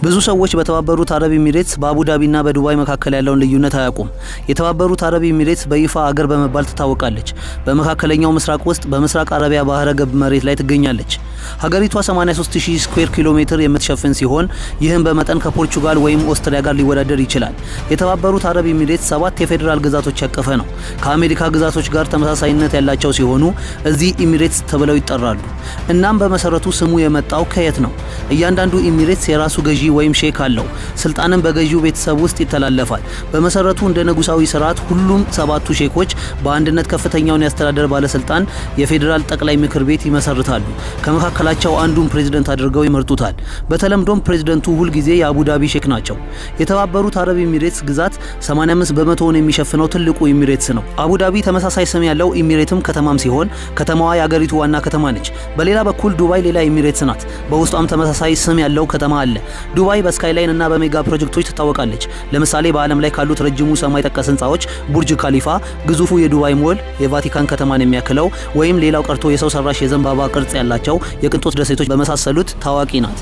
ብዙ ሰዎች በተባበሩት አረብ ኤሚሬትስ በአቡዳቢና በዱባይ መካከል ያለውን ልዩነት አያውቁም። የተባበሩት አረብ ኤሚሬትስ በይፋ አገር በመባል ትታወቃለች። በመካከለኛው ምስራቅ ውስጥ በምስራቅ አረቢያ ባህረ ገብ መሬት ላይ ትገኛለች። ሀገሪቷ 83000 ስኩዌር ኪሎ ሜትር የምትሸፍን ሲሆን ይህም በመጠን ከፖርቹጋል ወይም ኦስትሪያ ጋር ሊወዳደር ይችላል። የተባበሩት አረብ ኤሚሬትስ 7 የፌዴራል ግዛቶች ያቀፈ ነው። ከአሜሪካ ግዛቶች ጋር ተመሳሳይነት ያላቸው ሲሆኑ እዚህ ኤሚሬትስ ተብለው ይጠራሉ። እናም በመሰረቱ ስሙ የመጣው ከየት ነው? እያንዳንዱ ኤሚሬትስ የራሱ ገዢ ወይም ሼክ አለው። ስልጣንም በገዢው ቤተሰብ ውስጥ ይተላለፋል። በመሰረቱ እንደ ንጉሳዊ ስርዓት ሁሉም 7ቱ ሼኮች በአንድነት ከፍተኛውን ያስተዳደር ባለስልጣን የፌዴራል ጠቅላይ ምክር ቤት ይመሰርታሉ። ከመካከላቸው አንዱን ፕሬዝዳንት አድርገው ይመርጡታል። በተለምዶም ፕሬዝዳንቱ ሁል ጊዜ የአቡዳቢ ሼክ ናቸው። የተባበሩት አረብ ኤሚሬትስ ግዛት 85 በመቶውን የሚሸፍነው ትልቁ ኤሚሬትስ ነው። አቡዳቢ ተመሳሳይ ስም ያለው ኤሚሬትም ከተማም ሲሆን ከተማዋ የአገሪቱ ዋና ከተማ ነች። በሌላ በኩል ዱባይ ሌላ ኤሚሬትስ ናት። በውስጧም ተመሳሳይ ስም ያለው ከተማ አለ። ዱባይ በስካይላይን እና በሜጋ ፕሮጀክቶች ትታወቃለች። ለምሳሌ በዓለም ላይ ካሉት ረጅሙ ሰማይ ጠቀስ ህንጻዎች ቡርጅ ካሊፋ፣ ግዙፉ የዱባይ ሞል፣ የቫቲካን ከተማን የሚያክለው ወይም ሌላው ቀርቶ የሰው ሰራሽ የዘንባባ ቅርጽ ያላቸው የቅንጦት ደሴቶች በመሳሰሉት ታዋቂ ናት።